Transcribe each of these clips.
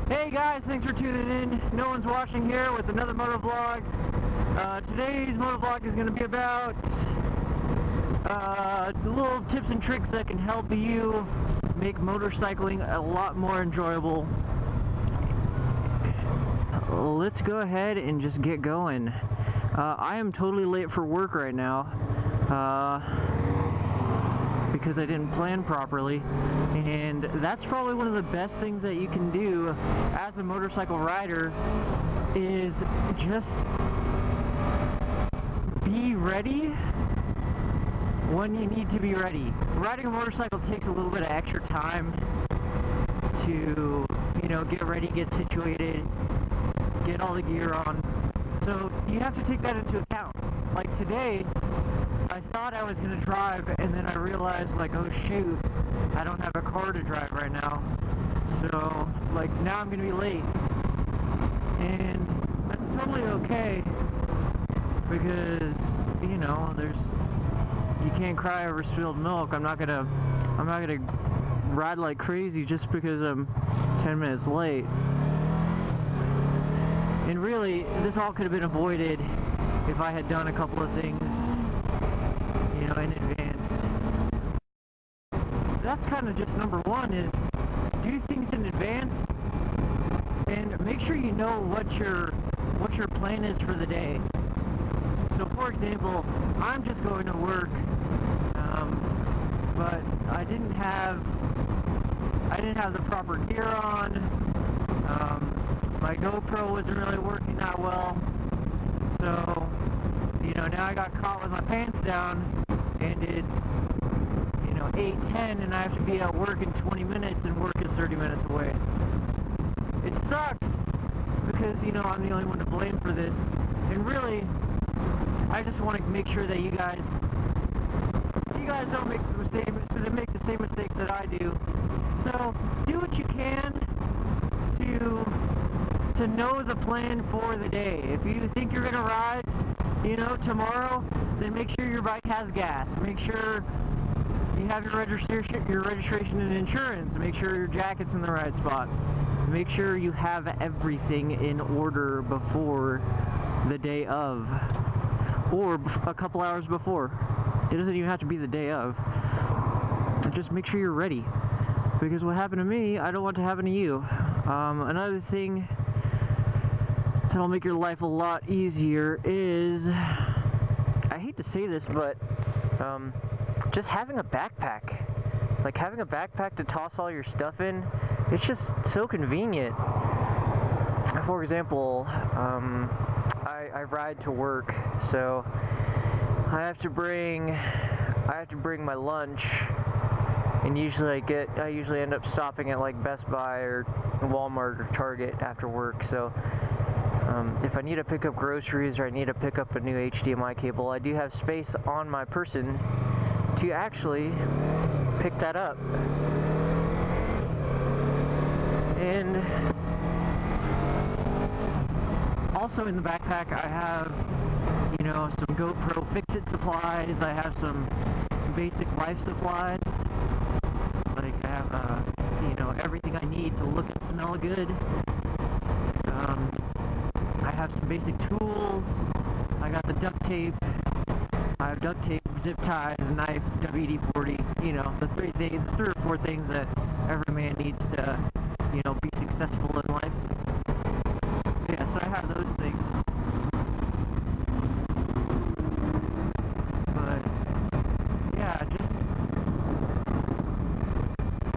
Hey guys, thanks for tuning in. NoOne's watching here with another motovlog. Today's motovlog is going to be about little tips and tricks that can help you make motorcycling a lot more enjoyable. Let's go ahead and just get going. I am totally late for work right now because I didn't plan properly, and that's probably one of the best things that you can do as a motorcycle rider is just be ready when you need to be ready. Riding a motorcycle takes a little bit of extra time to, get ready, get situated, get all the gear on. So you have to take that into account. Like today, I thought I was going to drive, and then I realized, like, oh shoot, I don't have a car to drive right now. So, like, now I'm going to be late. And that's totally okay, because, you can't cry over spilled milk. I'm not gonna ride like crazy just because I'm 10 minutes late. And really, this all could have been avoided if I had done a couple of things, in advance. That's kind of just number one, is do things in advance and make sure you know what your plan is for the day. So for example, I'm just going to work, but I didn't have the proper gear on. My GoPro wasn't really working that well, so now I got caught with my pants down, and it's 8:10, and I have to be at work in 20 minutes, and work is 30 minutes away. It sucks because I'm the only one to blame for this, and really I just want to make sure that you guys don't make the same mistakes that I do. So do what you can to know the plan for the day. If you think you're gonna ride, tomorrow, then make sure your bike has gas. Make sure you have your registration and insurance. Make sure your jacket's in the right spot. Make sure you have everything in order before the day of, or a couple hours before. It doesn't even have to be the day of. Just make sure you're ready, because what happened to me, I don't want to happen to you. Another thing that'll make your life a lot easier is, I hate to say this, but just having a backpack. Like having a backpack to toss all your stuff in, it's just so convenient. For example, I ride to work, so I have to bring my lunch, and usually I usually end up stopping at like Best Buy or Walmart or Target after work. So if I need to pick up groceries or I need to pick up a new HDMI cable, I do have space on my person to actually pick that up. And also in the backpack I have some GoPro fix-it supplies. I have some basic life supplies. Like I have everything I need to look and smell good. I have some basic tools. I got the duct tape. I have duct tape, zip ties, knife, WD-40. The three or four things that every man needs to be successful in life. Yeah, so I have those things. But yeah, just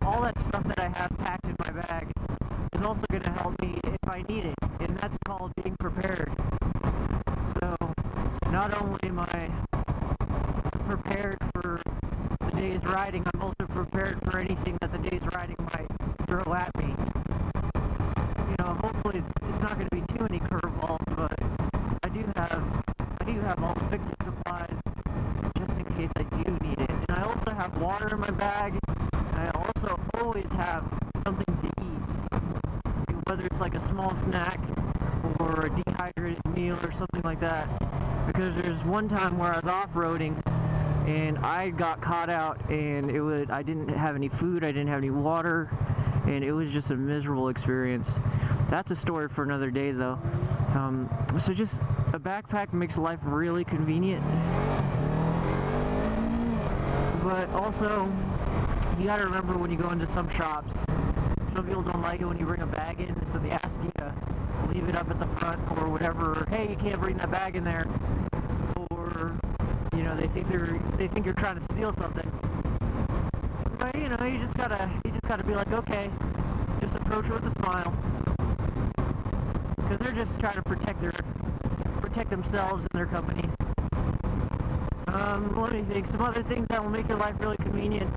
all that stuff that I have packed in my bag is also going to help me if I need it, and that's called being prepared. So not only am I prepared for the day's riding, I'm also prepared for anything that the day's riding might throw at me. Hopefully it's not going to be too many curveballs, but I do have all the fix-it supplies just in case I do need it. And I also have water in my bag, and I also always have something to eat, whether it's like a small snack or a dehydrated meal or something like that. Because there's one time where I was off-roading and I got caught out, and I didn't have any food, I didn't have any water, and it was just a miserable experience. That's a story for another day though. So just a backpack makes life really convenient, but also you gotta remember when you go into some shops, some people don't like it when you bring a bag in, so they ask you to leave it up at the front or whatever. Hey, you can't bring that bag in there, or you know, they think you're trying to steal something. But you know, you just gotta be like, okay, just approach it with a smile, because they're just trying to protect themselves and their company. Let me think. Some other things that will make your life really convenient.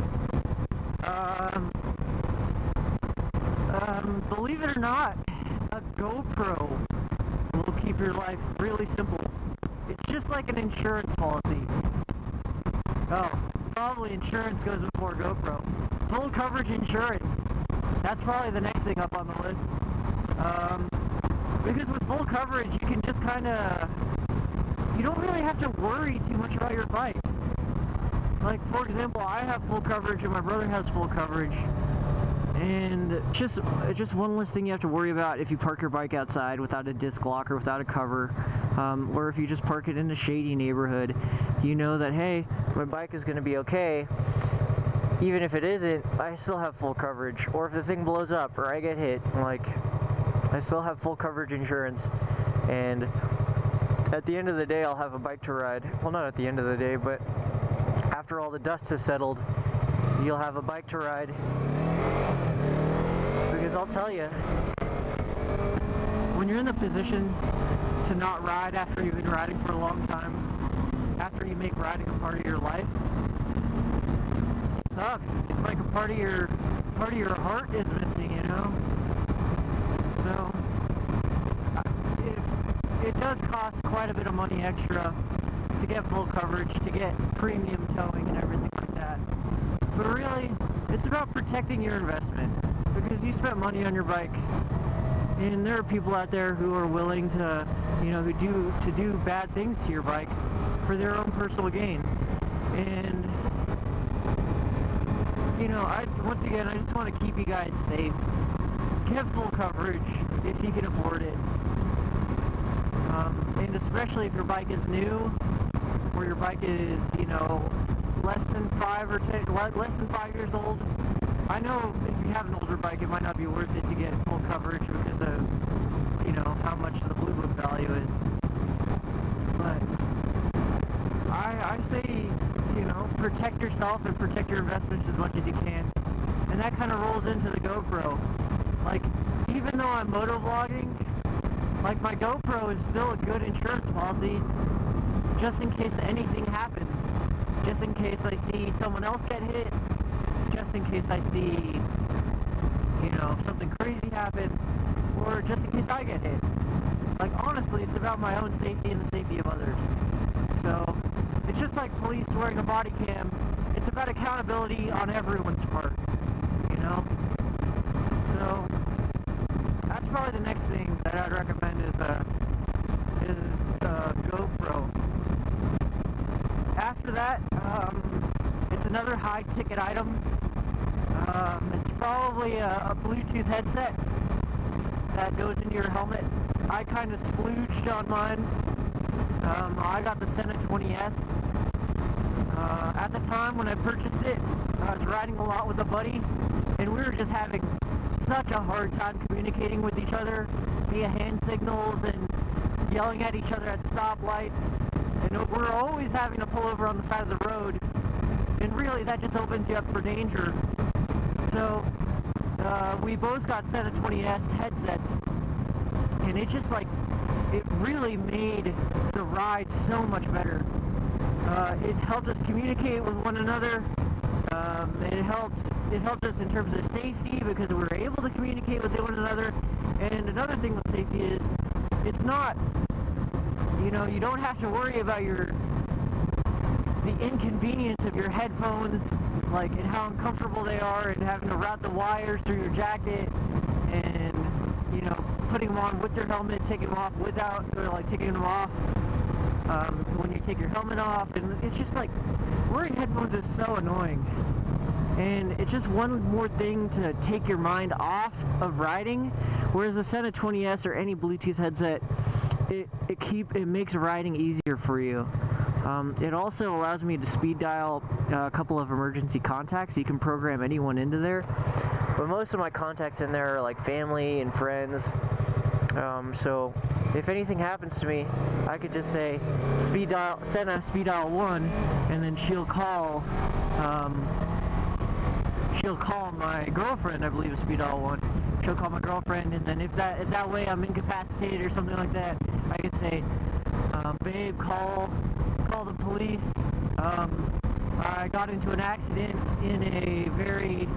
Believe it or not, a GoPro will keep your life really simple. It's just like an insurance policy. Oh, probably insurance goes before GoPro. Full coverage insurance. That's probably the next thing up on the list. Because with full coverage, you can just you don't really have to worry too much about your bike. Like, for example, I have full coverage and my brother has full coverage. And just one less thing you have to worry about if you park your bike outside without a disc lock or without a cover, or if you just park it in a shady neighborhood. You know that, hey, my bike is going to be okay. Even if it isn't, I still have full coverage. Or if the thing blows up or I get hit, like, I still have full coverage insurance. And at the end of the day, I'll have a bike to ride. Well, not at the end of the day, but after all the dust has settled, you'll have a bike to ride. Because I'll tell you, when you're in the position to not ride after you've been riding for a long time, after you make riding a part of your life, it sucks. It's like a part of your heart is missing, you know? So it does cost quite a bit of money extra to get full coverage, to get premium towing and everything like that. But really, it's about protecting your investment, because you spent money on your bike, and there are people out there who are willing to, you know, to do bad things to your bike for their own personal gain. And you know, once again, I just want to keep you guys safe. Get full coverage if you can afford it, and especially if your bike is new, or your bike is, you know, less than 5 years old. I know if you have an older bike, it might not be worth it to get full coverage because of, you know, how much the Blue Book value is. But I say, you know, protect yourself and protect your investments as much as you can. And that kind of rolls into the GoPro. Like, even though I'm motovlogging, like, my GoPro is still a good insurance policy, just in case anything happens. Just in case I see someone else get hit, just in case I see, you know, something crazy happen, or just in case I get hit. Like, honestly, it's about my own safety and the safety of others. So, it's just like police wearing a body cam. It's about accountability on everyone's part, you know? So, that's probably the next thing that I'd recommend is a GoPro. After that, it's another high-ticket item. It's probably a Bluetooth headset that goes into your helmet. I kind of splooged on mine. I got the Senna 20S. At the time when I purchased it, I was riding a lot with a buddy, and we were just having such a hard time communicating with each other via hand signals and yelling at each other at stoplights. And we're always having to pull over on the side of the road, and really that just opens you up for danger. So we both got Senna 20S headsets, and it just, like, it really made the ride so much better. It helped us communicate with one another. It helped us in terms of safety, because we were able to communicate with one another. And another thing with safety is, it's not, you know, you don't have to worry about the inconvenience of your headphones, like, and how uncomfortable they are, and having to route the wires through your jacket, and, you know, putting them on with your helmet, taking them off without, or like taking them off when you take your helmet off. And it's just like, wearing headphones is so annoying. and it's just one more thing to take your mind off of riding. Whereas the Sena 20S or any Bluetooth headset, it makes riding easier for you. It also allows me to speed dial a couple of emergency contacts. You can program anyone into there, but most of my contacts in there are like family and friends. So if anything happens to me, I could just say speed dial Sena, speed dial 1, and then she'll call my girlfriend. I believe is speed dial 1. She'll call my girlfriend, and then if that way I'm incapacitated or something like that, I could say, babe, call the police. I got into an accident in a very,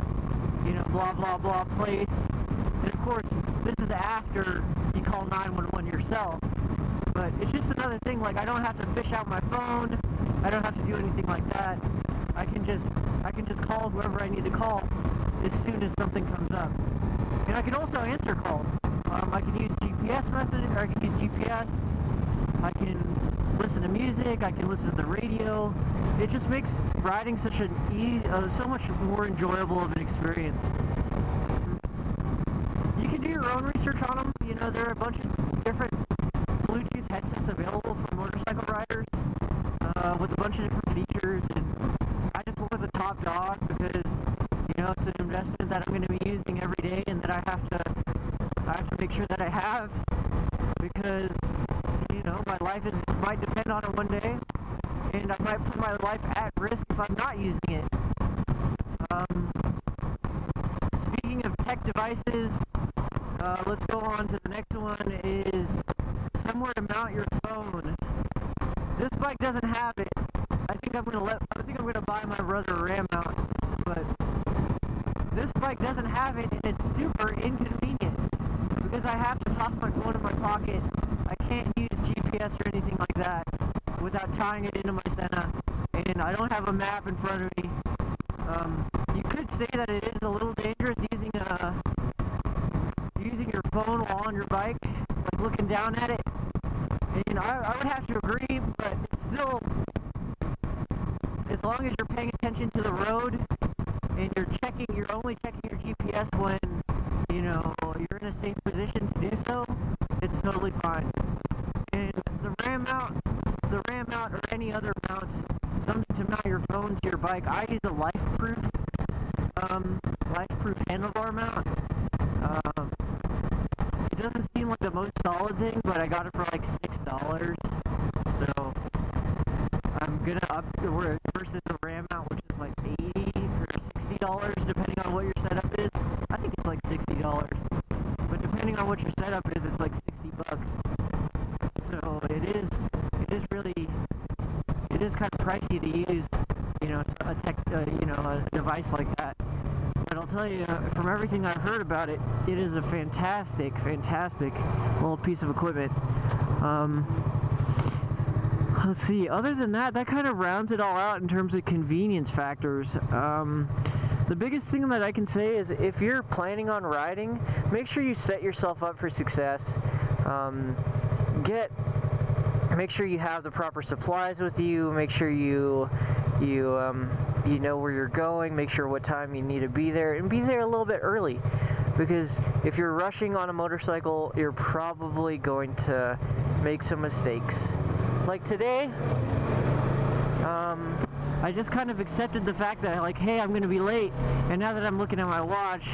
blah blah blah place. And of course, this is after you call 911 yourself. But it's just another thing. Like, I don't have to fish out my phone. I don't have to do anything like that. I can just call whoever I need to call as soon as something comes up. And I can also answer calls. I can use GPS message, or I can use GPS. I can listen to music. I can listen to the radio. It just makes riding such so much more enjoyable of an experience. You can do your own research on them. There are a bunch of different Bluetooth headsets available for motorcycle riders with a bunch of different features. And I just went with the top dog because it's an investment that I'm going to be using every day, and that I have to make sure that I have, because my life might depend on it one day, and I might put my life at risk if I'm not using it. Speaking of tech devices, let's go on to the next one. Is somewhere to mount your phone. This bike doesn't have it. I think I'm gonna buy my brother a RAM mount, but this bike doesn't have it, and it's super inconvenient because I have to toss my phone in my pocket. I can't use GPS or anything like that without tying it into my Sena, and I don't have a map in front of me. You could say that it is a little dangerous using your phone while on your bike, like looking down at it. And I would have to agree, but still, as long as you're paying attention to the road and you're only checking your GPS when you're in a safe position to do so, it's totally fine. And the RAM mount or any other mount, something to mount your phone to your bike, I use a life-proof handlebar mount. It doesn't seem like the most solid thing, but I got it for like $6, so I'm gonna up versus the RAM mount, which is like $80 or $60, depending on what your setup is. I think it's like $60, but depending on what your setup is, it's like $60. So it is kind of pricey to use, a device like that. But I'll tell you, from everything I've heard about it, it is a fantastic little piece of equipment. Let's see, other than that kind of rounds it all out in terms of convenience factors. The biggest thing that I can say is if you're planning on riding, make sure you set yourself up for success. Make sure you have the proper supplies with you. Make sure you know where you're going. Make sure what time you need to be there, and be there a little bit early, because if you're rushing on a motorcycle, you're probably going to make some mistakes. Like today, I just kind of accepted the fact that, like, hey, I'm going to be late, and now that I'm looking at my watch,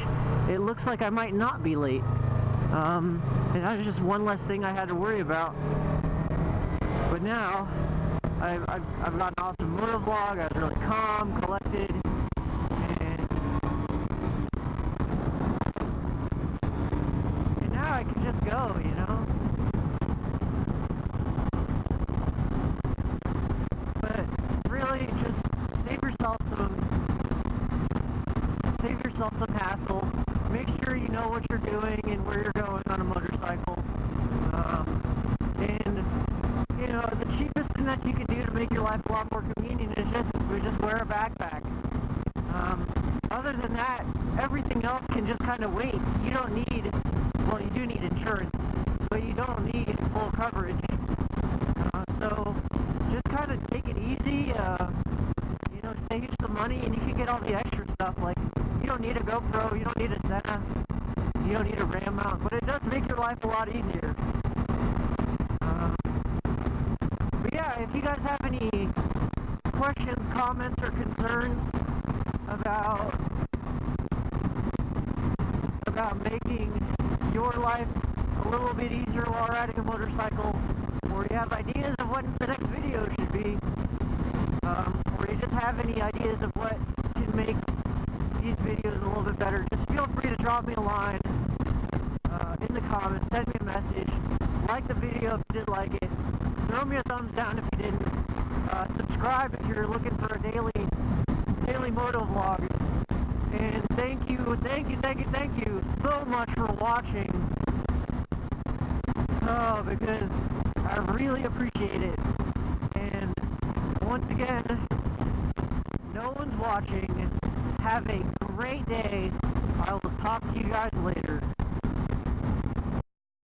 it looks like I might not be late. And that was just one less thing I had to worry about. But now, I've got an awesome motovlog. I was really calm, collected, and now I can just go, But really, just save yourself some hassle. Make sure you know what you're doing and where you're going on a motorcycle. And the cheapest thing that you can do to make your life a lot more convenient is just wear a backpack. Other than that, everything else can just kind of wait. You don't need, well, you do need insurance, but you don't need full coverage. So just kind of take it easy, save some money, and you can get all the extra stuff don't need a GoPro, you don't need a Senna, you don't need a RAM mount, but it does make your life a lot easier. But yeah, if you guys have any questions, comments, or concerns about making your life a little bit easier while riding a motorcycle, or you have ideas of what the next video should be, or you just have any ideas of what can make these videos a little bit better, just feel free to drop me a line in the comments, send me a message, like the video if you did like it, throw me a thumbs down if you didn't, subscribe if you're looking for a daily motovlog, and thank you so much for watching, because I really appreciate it. And once again, no one's watching. Have a great day. I will talk to you guys later.